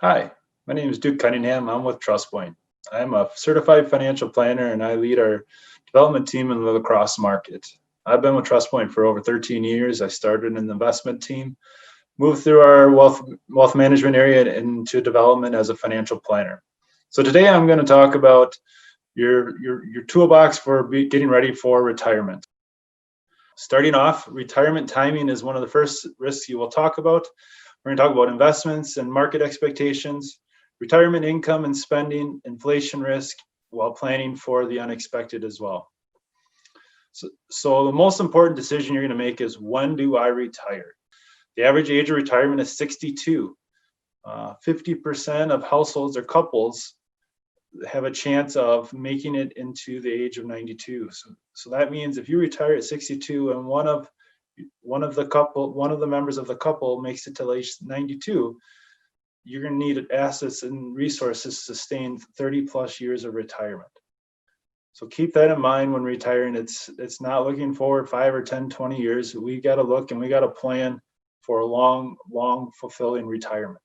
Hi, my name is Duke Cunningham. I'm with TrustPoint. I'm a certified financial planner and I lead our development team in the lacrosse market. I've been with TrustPoint for over 13 years. I started in the investment team, moved through our wealth management area into development as a financial planner. So today I'm going to talk about your toolbox for getting ready for retirement. Starting off, retirement timing is one of the first risks you will talk about. We're going to talk about investments and market expectations, retirement income and spending, inflation risk, while planning for the unexpected as well. So the most important decision you're going to make is, when do I retire? The average age of retirement is 62. 50% of households or couples have a chance of making it into the age of 92. So that means if you retire at 62 and one of the members of the couple makes it to age 92, you're going to need assets and resources to sustain 30 plus years of retirement. So keep that in mind when retiring. It's not looking forward 5 or 10, 20 years. We got to look and we got to plan for a long, fulfilling retirement.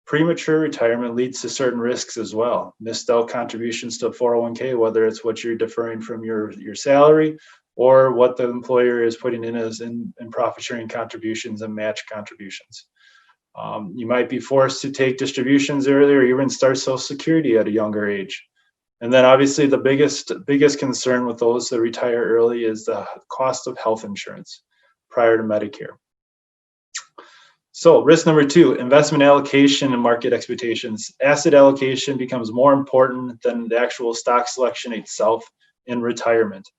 Premature retirement leads to certain risks as well. Missed out contributions to 401k, whether it's what you're deferring from your salary or what the employer is putting in as in profit sharing contributions and match contributions. You might be forced to take distributions earlier, or even start Social Security at a younger age. And then obviously the biggest concern with those that retire early is the cost of health insurance prior to Medicare. So risk number 2, investment allocation and market expectations. Asset allocation becomes more important than the actual stock selection itself in retirement.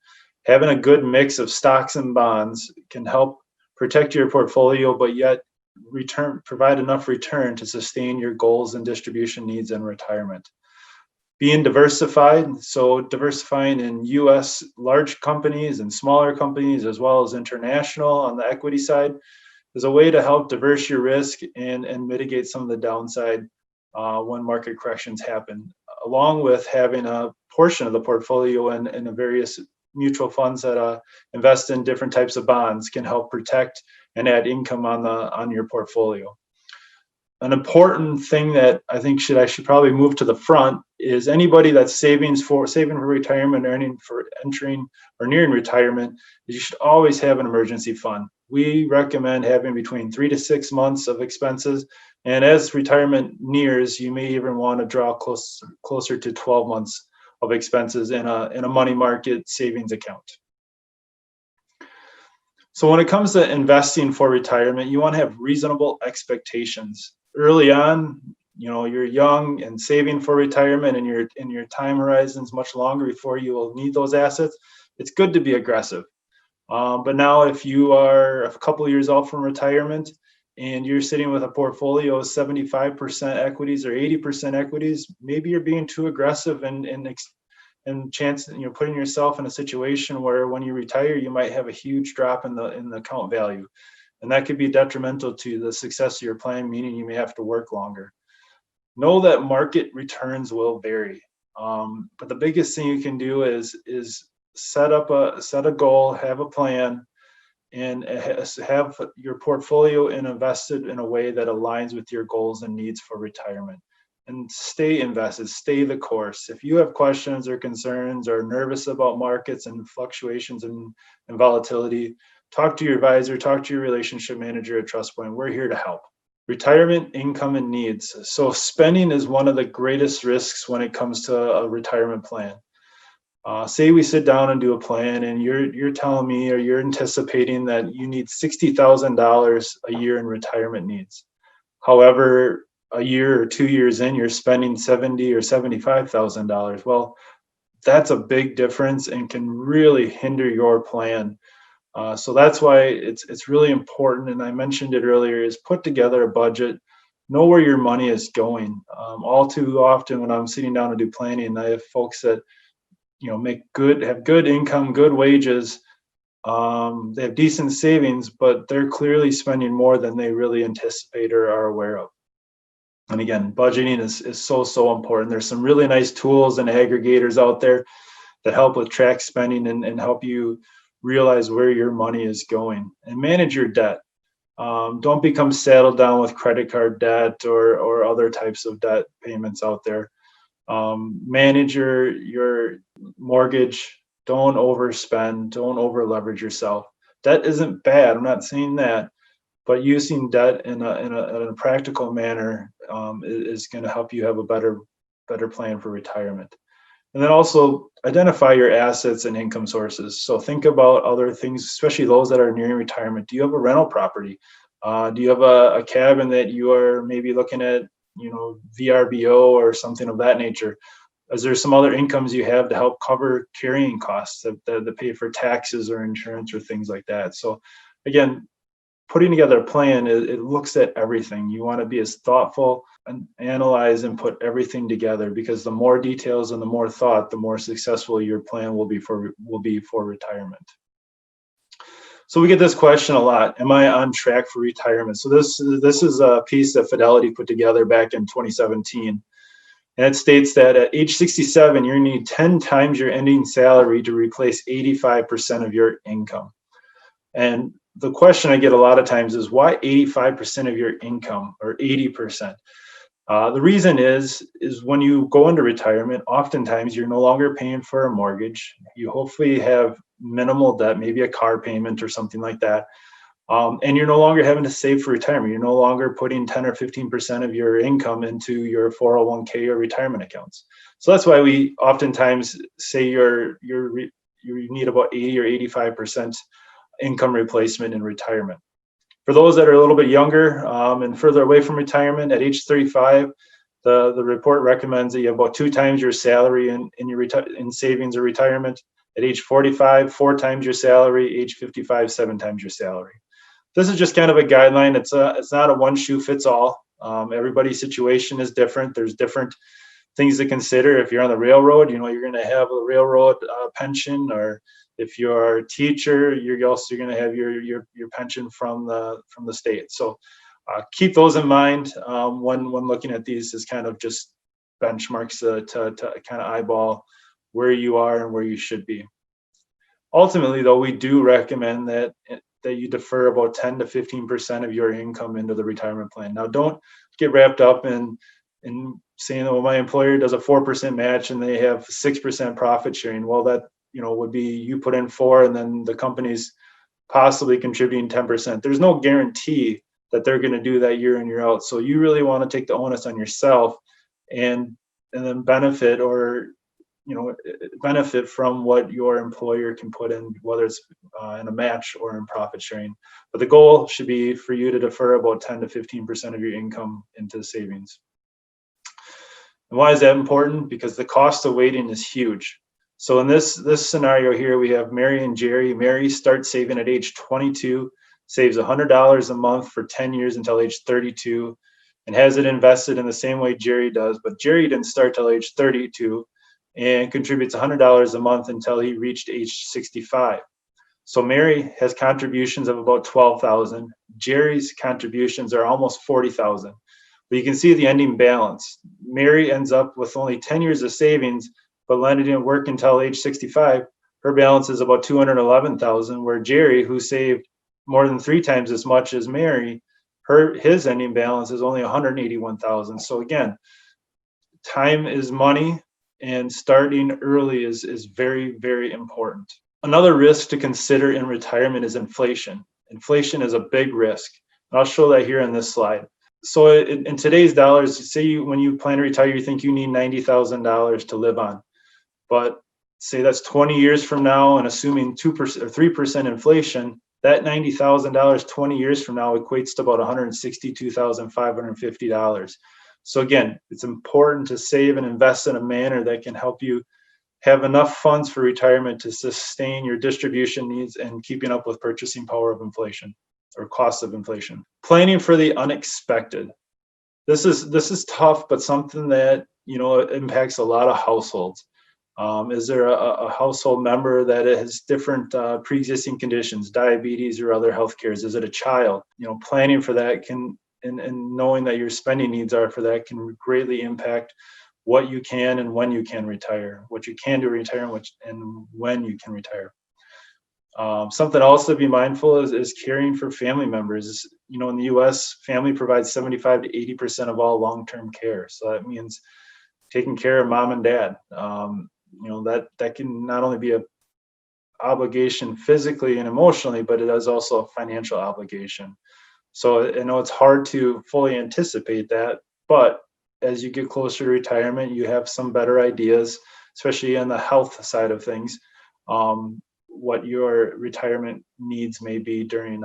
Having a good mix of stocks and bonds can help protect your portfolio, but yet provide enough return to sustain your goals and distribution needs in retirement. Being diversified, so diversifying in U.S. large companies and smaller companies, as well as international on the equity side, is a way to help diverse your risk and mitigate some of the downside when market corrections happen, along with having a portion of the portfolio in the various mutual funds that invest in different types of bonds can help protect and add income on your portfolio. An important thing that I think I should probably move to the front is anybody that's saving for retirement, earning for entering or nearing retirement, you should always have an emergency fund. We recommend having between 3 to 6 months of expenses, and as retirement nears, you may even want to draw closer to 12 months of expenses in a money market savings account. So when it comes to investing for retirement, you want to have reasonable expectations. Early on, you're young and saving for retirement, and your time horizon's much longer before you will need those assets. It's good to be aggressive. But now if you are a couple of years out from retirement and you're sitting with a portfolio of 75% equities or 80% equities, maybe you're being too aggressive and putting yourself in a situation where when you retire, you might have a huge drop in the account value. And that could be detrimental to the success of your plan, meaning you may have to work longer. Know that market returns will vary. But the biggest thing you can do is set a goal, have a plan, and have your portfolio invested in a way that aligns with your goals and needs for retirement. And stay invested, stay the course. If you have questions or concerns or nervous about markets and fluctuations and volatility, talk to your advisor, talk to your relationship manager at TrustPoint. We're here to help. Retirement income and needs. So spending is one of the greatest risks when it comes to a retirement plan. Say we sit down and do a plan, and you're telling me, or you're anticipating that you need $60,000 a year in retirement needs. However, a year or 2 years in, you're spending $70,000 or $75,000. Well, that's a big difference and can really hinder your plan. So that's why it's really important, and I mentioned it earlier, is put together a budget, know where your money is going. All too often when I'm sitting down to do planning, I have folks that have good income, good wages. They have decent savings, but they're clearly spending more than they really anticipate or are aware of. And again, budgeting is so important. There's some really nice tools and aggregators out there that help with track spending and help you realize where your money is going and manage your debt. Don't become saddled down with credit card debt or other types of debt payments out there. Manage your mortgage. Don't overspend. Don't over leverage yourself. Debt isn't bad. I'm not saying that, but using debt in a practical manner is going to help you have a better plan for retirement. And then also identify your assets and income sources. So think about other things, especially those that are nearing retirement. Do you have a rental property? Do you have a cabin that you are maybe looking at, VRBO or something of that nature? Is there some other incomes you have to help cover carrying costs that pay for taxes or insurance or things like that? So again, putting together a plan, it looks at everything. You want to be as thoughtful and analyze and put everything together, because the more details and the more thought, the more successful your plan will be for retirement. So we get this question a lot: am I on track for retirement? So this is a piece that Fidelity put together back in 2017. And it states that at age 67, you need 10 times your ending salary to replace 85% of your income. And the question I get a lot of times is, why 85% of your income, or 80%? The reason is when you go into retirement, oftentimes you're no longer paying for a mortgage. You hopefully have minimal debt, maybe a car payment or something like that. And you're no longer having to save for retirement. You're no longer putting 10 or 15% of your income into your 401k or retirement accounts. So that's why we oftentimes say you need about 80 or 85% income replacement in retirement. For those that are a little bit younger and further away from retirement, at age 35, the report recommends that you have about 2 times your salary in savings or retirement. At age 45, 4 times your salary. Age 55, 7 times your salary. This is just kind of a guideline. It's not a one shoe fits all. Everybody's situation is different. There's different things to consider. If you're on the railroad, you're going to have a railroad pension, or if you're a teacher, you're also going to have your pension from the state. So keep those in mind when looking at these as kind of just benchmarks to kind of eyeball where you are and where you should be. Ultimately, though, we do recommend that you defer about 10 to 15% of your income into the retirement plan. Now, don't get wrapped up in saying, "Oh, my employer does a 4% match and they have 6% profit sharing." Well, that would be you put in 4 and then the company's possibly contributing 10%. There's no guarantee that they're going to do that year in, year out. So you really want to take the onus on yourself and then benefit from what your employer can put in, whether it's in a match or in profit sharing. But the goal should be for you to defer about 10 to 15% of your income into savings. And why is that important? Because the cost of waiting is huge. So in this scenario here, we have Mary and Jerry. Mary starts saving at age 22, saves $100 a month for 10 years until age 32, and has it invested in the same way Jerry does. But Jerry didn't start till age 32 and contributes $100 a month until he reached age 65. So Mary has contributions of about $12,000. Jerry's contributions are almost $40,000. But you can see the ending balance. Mary ends up with only 10 years of savings, but Lenny didn't work until age 65. Her balance is about $211,000, where Jerry, who saved more than 3 times as much as Mary, his ending balance is only $181,000. So again, time is money, and starting early is very, very important. Another risk to consider in retirement is inflation. Inflation is a big risk. And I'll show that here in this slide. So in today's dollars, say when you plan to retire, you think you need $90,000 to live on. But say that's 20 years from now, and assuming 2% or 3% inflation, that $90,000 20 years from now equates to about $162,550. So again, it's important to save and invest in a manner that can help you have enough funds for retirement to sustain your distribution needs and keeping up with purchasing power of inflation or cost of inflation. Planning for the unexpected. This is tough, but something that impacts a lot of households. Is there a household member that has different pre-existing conditions, diabetes or other health cares? Is it a child? Planning for that can, and knowing that your spending needs are for that, can greatly impact what you can and when you can retire, what you can do to retire, and when you can retire. Something else to be mindful is caring for family members. In the U.S., family provides 75 to 80% of all long-term care. So that means taking care of mom and dad. That can not only be a obligation physically and emotionally, but it is also a financial obligation. So I know it's hard to fully anticipate that, but as you get closer to retirement, you have some better ideas, especially on the health side of things, what your retirement needs may be during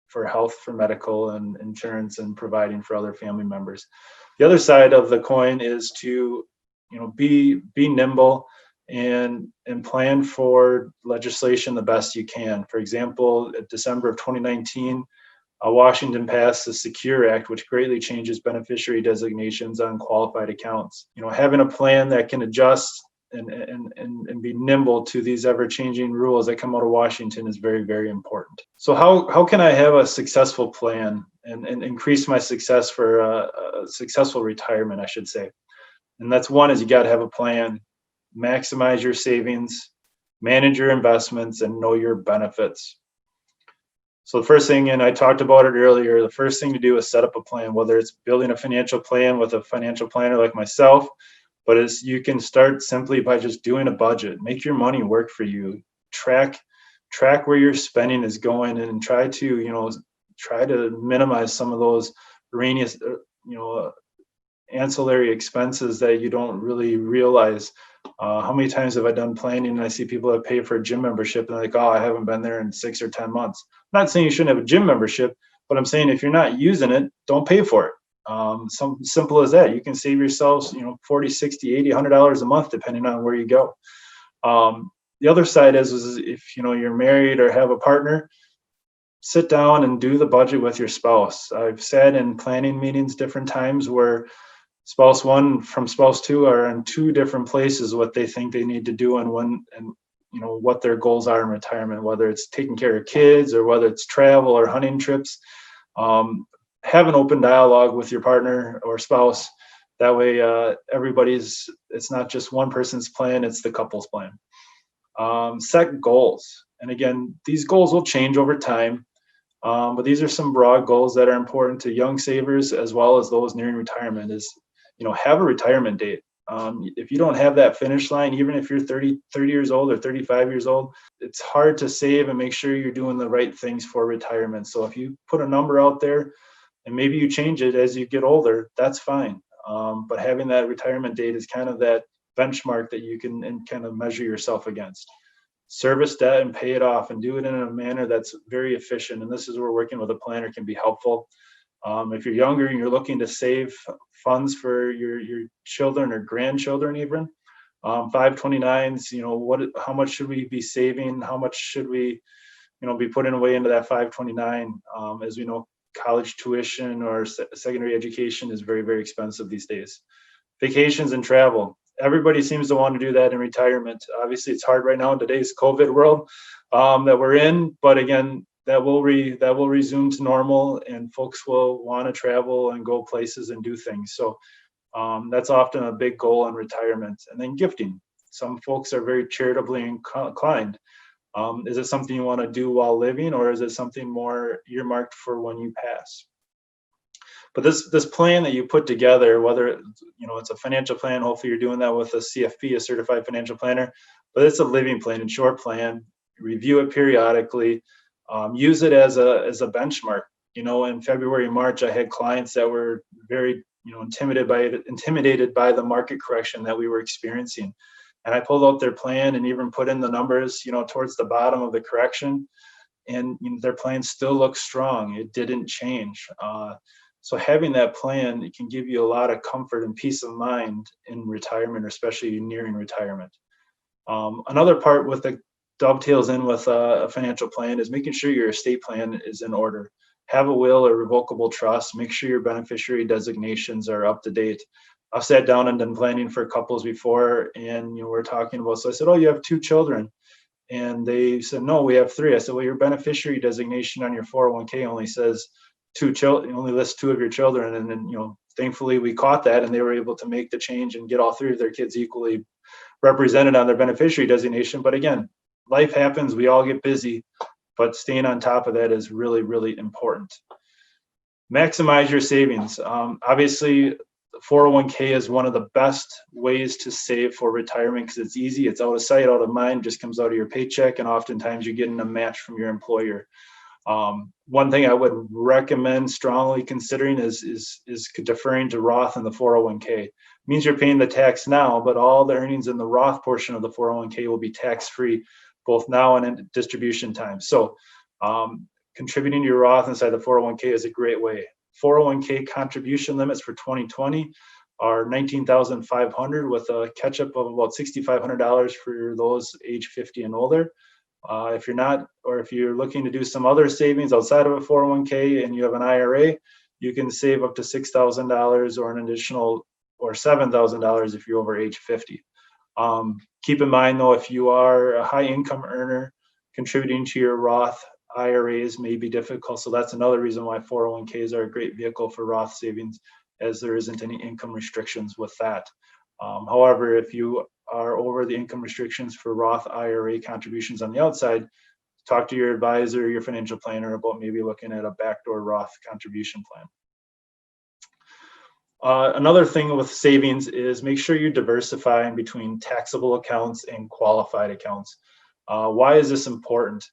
for health, for medical and insurance, and providing for other family members. The other side of the coin is to, be nimble and plan for legislation the best you can. For example, in December of 2019, Washington passed the Secure Act, which greatly changes beneficiary designations on qualified accounts. Having a plan that can adjust and be nimble to these ever-changing rules that come out of Washington is very, very important. So how can I have a successful plan and increase my success for a successful retirement, I should say? And that's one is you got to have a plan, maximize your savings, manage your investments, and know your benefits. So the first thing, and I talked about it earlier, the first thing to do is set up a plan, whether it's building a financial plan with a financial planner like myself, but you can start simply by just doing a budget. Make your money work for you. Track where your spending is going, and try to minimize some of those erroneous, ancillary expenses that you don't really realize. How many times have I done planning and I see people that pay for a gym membership and they're like, oh, I haven't been there in 6 or 10 months. I'm not saying you shouldn't have a gym membership, but I'm saying if you're not using it, don't pay for it. Some simple as that. You can save yourselves, 40, 60, 80, $100 a month, depending on where you go. The other side is if, you're married or have a partner, sit down and do the budget with your spouse. I've sat in planning meetings different times where spouse one from spouse two are in two different places, what they think they need to do and when, and what their goals are in retirement, whether it's taking care of kids or whether it's travel or hunting trips. Have an open dialogue with your partner or spouse. That way, it's not just one person's plan, it's the couple's plan. Set goals. And again, these goals will change over time, but these are some broad goals that are important to young savers as well as those nearing retirement is, have a retirement date. If you don't have that finish line, even if you're 30 years old or 35 years old, it's hard to save and make sure you're doing the right things for retirement. So if you put a number out there and maybe you change it as you get older, that's fine. But having that retirement date is kind of that benchmark that you can kind of measure yourself against. Service debt and pay it off, and do it in a manner that's very efficient. And this is where working with a planner can be helpful. If you're younger and you're looking to save funds for your children or grandchildren, even 529s, how much should we be saving? How much should we, be putting away into that 529? As we know, college tuition or secondary education is very, very expensive these days. Vacations and travel. Everybody seems to want to do that in retirement. Obviously, it's hard right now in today's COVID world that we're in. But again, that will resume to normal, and folks will want to travel and go places and do things. So that's often a big goal in retirement. And then gifting. Some folks are very charitably inclined. Is it something you want to do while living, or is it something more earmarked for when you pass? But this plan that you put together, whether it's a financial plan, hopefully you're doing that with a CFP, a certified financial planner, but it's a living plan and short plan. Review it periodically. Use it as a benchmark. In February and March, I had clients that were very intimidated by the market correction that we were experiencing, and I pulled out their plan and even put in the numbers, towards the bottom of the correction, and their plan still looks strong. It didn't change. So having that plan, it can give you a lot of comfort and peace of mind in retirement, especially nearing retirement. Another part with the dovetails in with a financial plan is making sure your estate plan is in order. Have a will or revocable trust. Make sure your beneficiary designations are up to date. I've sat down and done planning for couples before, and we're talking about. So I said, "Oh, you have 2 children," and they said, "No, we have 3." I said, "Well, your beneficiary designation on your 401k only says 2 children. Only lists 2 of your children." And then, thankfully, we caught that, and they were able to make the change and get all 3 of their kids equally represented on their beneficiary designation. But again, life happens, we all get busy, but staying on top of that is really, really important. Maximize your savings. Obviously, 401k is one of the best ways to save for retirement because it's easy. It's out of sight, out of mind, just comes out of your paycheck, and oftentimes you're getting a match from your employer. One thing I would recommend strongly considering is deferring to Roth and the 401k. It means you're paying the tax now, but all the earnings in the Roth portion of the 401k will be tax-free both now and in distribution time. So contributing to your Roth inside the 401k is a great way. 401k contribution limits for 2020 are $19,500 with a catch up of about $6,500 for those age 50 and older. If you're not, or if you're looking to do some other savings outside of a 401k and you have an IRA, you can save up to $6,000 or an additional, or $7,000 if you're over age 50. Keep in mind though, if you are a high income earner, contributing to your Roth IRAs may be difficult. So that's another reason why 401ks are a great vehicle for Roth savings, as there isn't any income restrictions with that. However, if you are over the income restrictions for Roth IRA contributions on the outside, talk to your advisor, your financial planner about maybe looking at a backdoor Roth contribution plan. Another thing with savings is make sure you're diversifying between taxable accounts and qualified accounts. Why is this important?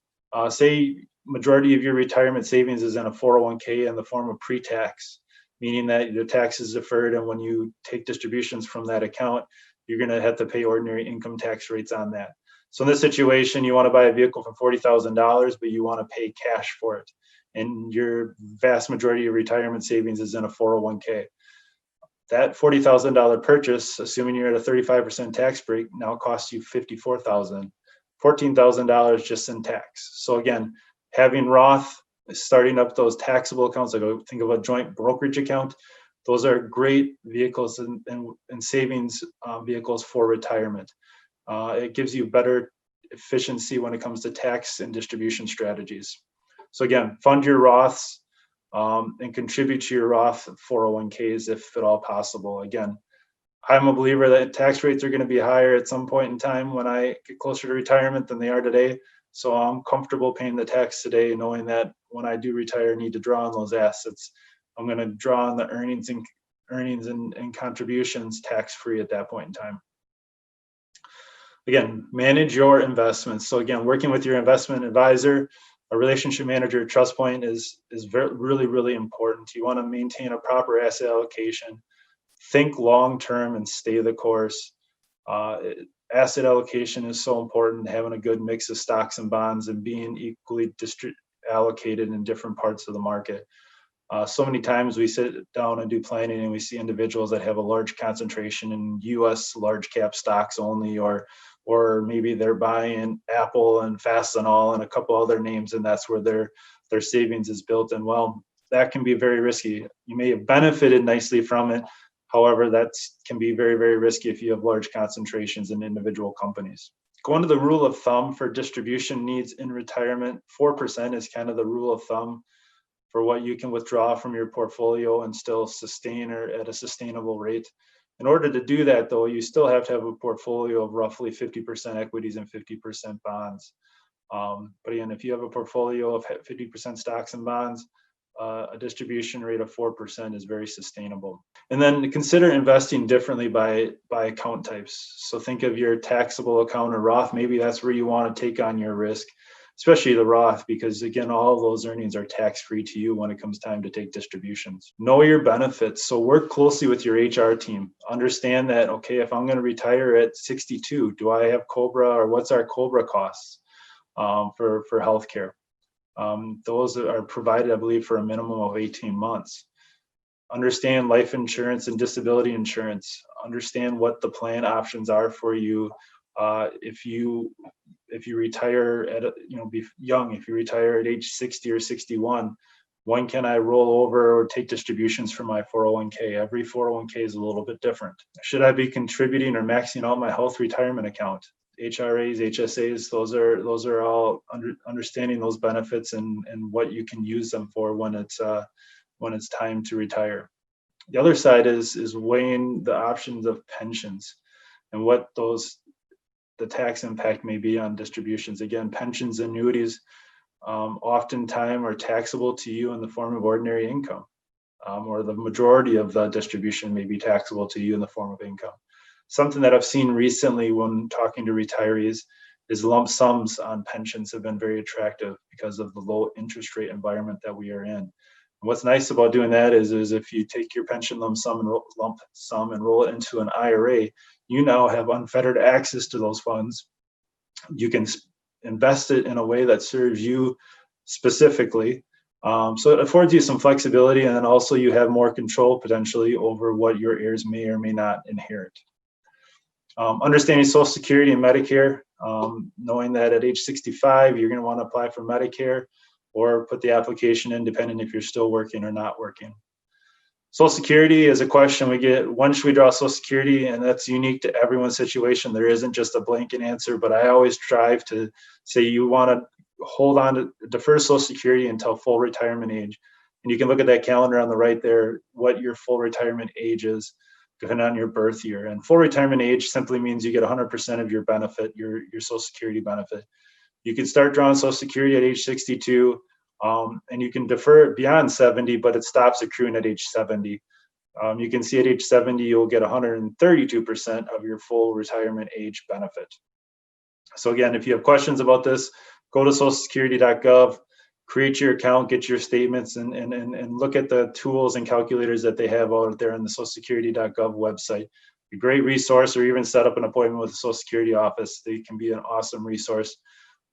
Say majority of your retirement savings is in a 401k in the form of pre-tax, meaning that the tax is deferred, and when you take distributions from that account, you're going to have to pay ordinary income tax rates on that. So in this situation, you want to buy a vehicle for $40,000, but you want to pay cash for it, and your vast majority of retirement savings is in a 401k. That $40,000 purchase, assuming you're at a 35% tax break, now costs you $54,000, $14,000 just in tax. So again, having Roth, starting up those taxable accounts, like think of a joint brokerage account, those are great vehicles and savings vehicles for retirement. It gives you better efficiency when it comes to tax and distribution strategies. So again, fund your Roths and contribute to your Roth 401ks if at all possible. Again, I'm a believer that tax rates are going to be higher at some point in time when I get closer to retirement than they are today. So I'm comfortable paying the tax today, knowing that when I do retire, I need to draw on those assets. I'm going to draw on the earnings and contributions tax-free at that point in time. Again, manage your investments. So again, working with your investment advisor, a relationship manager, TrustPoint is really, really important. You want to maintain a proper asset allocation, think long-term and stay the course. Asset allocation is so important, having a good mix of stocks and bonds and being equally allocated in different parts of the market. So many times we sit down and do planning and we see individuals that have a large concentration in US large cap stocks only, or maybe they're buying Apple and Fastenal and a couple other names, and that's where their savings is built. And well, that can be very risky. You may have benefited nicely from it. However, that can be very, very risky if you have large concentrations in individual companies. Going to the rule of thumb for distribution needs in retirement, 4% is kind of the rule of thumb for what you can withdraw from your portfolio and still sustain or at a sustainable rate. In order to do that, though, you still have to have a portfolio of roughly 50% equities and 50% bonds. But again, if you have a portfolio of 50% stocks and bonds, a distribution rate of 4% is very sustainable. And then consider investing differently by account types. So think of your taxable account or Roth. Maybe that's where you want to take on your risk, especially the Roth, because again, all of those earnings are tax-free to you when it comes time to take distributions. Know your benefits. So work closely with your HR team. Understand that, okay, if I'm going to retire at 62, do I have COBRA, or what's our COBRA costs for healthcare? Those are provided, I believe, for a minimum of 18 months. Understand life insurance and disability insurance. Understand what the plan options are for you. If you retire at be young, if you retire at age 60 or 61, when can I roll over or take distributions from my 401k? Every 401k is a little bit different. Should I be contributing or maxing out my health retirement account? HRAs, HSAs, those are all understanding those benefits and what you can use them for when it's time to retire. The other side is weighing the options of pensions and what those the tax impact may be on distributions. Again, pensions, annuities, oftentimes are taxable to you in the form of ordinary income, or the majority of the distribution may be taxable to you in the form of income. Something that I've seen recently when talking to retirees is lump sums on pensions have been very attractive because of the low interest rate environment that we are in. And what's nice about doing that is if you take your pension lump sum and roll it into an IRA, you now have unfettered access to those funds. You can invest it in a way that serves you specifically. So it affords you some flexibility, and then also you have more control potentially over what your heirs may or may not inherit. Understanding Social Security and Medicare, knowing that at age 65, you're going to want to apply for Medicare or put the application in, depending if you're still working or not working. Social Security is a question we get, when should we draw Social Security? And that's unique to everyone's situation. There isn't just a blanket answer, but I always strive to say you want to hold on to defer Social Security until full retirement age. And you can look at that calendar on the right there, what your full retirement age is, depending on your birth year. And full retirement age simply means you get 100% of your benefit, your Social Security benefit. You can start drawing Social Security at age 62, and you can defer it beyond 70, but it stops accruing at age 70. You can see at age 70, you'll get 132% of your full retirement age benefit. So again, if you have questions about this, go to socialsecurity.gov, create your account, get your statements, and look at the tools and calculators that they have out there on the socialsecurity.gov website. A great resource, or even set up an appointment with the Social Security office. They can be an awesome resource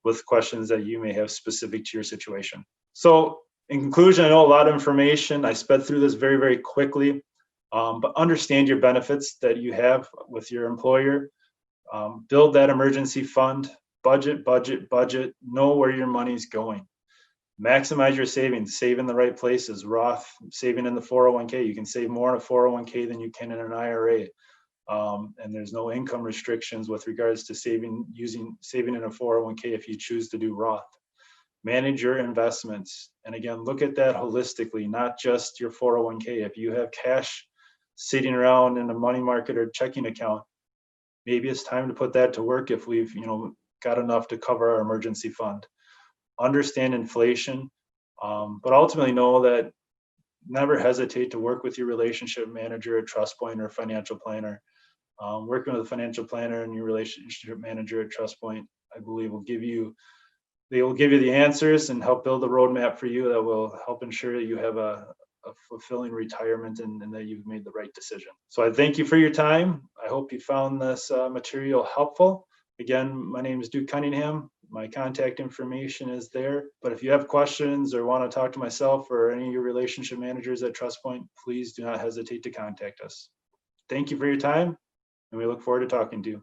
with questions that you may have specific to your situation. So in conclusion, I know a lot of information. I sped through this very, very quickly, but understand your benefits that you have with your employer. Build that emergency fund, budget, know where your money's going. Maximize your savings, save in the right places. Roth, saving in the 401k. You can save more in a 401k than you can in an IRA. And there's no income restrictions with regards to saving in a 401k if you choose to do Roth. Manage your investments. And again, look at that holistically, not just your 401k. If you have cash sitting around in a money market or checking account, maybe it's time to put that to work if we've got enough to cover our emergency fund. Understand inflation, but ultimately know that never hesitate to work with your relationship manager, a trust point, or financial planner. Working with a financial planner and your relationship manager at Trust Point, I believe they will give you the answers and help build a roadmap for you that will help ensure that you have a fulfilling retirement and that you've made the right decision. So I thank you for your time. I hope you found this material helpful. Again, my name is Duke Cunningham. My contact information is there. But if you have questions or want to talk to myself or any of your relationship managers at Trust Point, please do not hesitate to contact us. Thank you for your time, and we look forward to talking to you.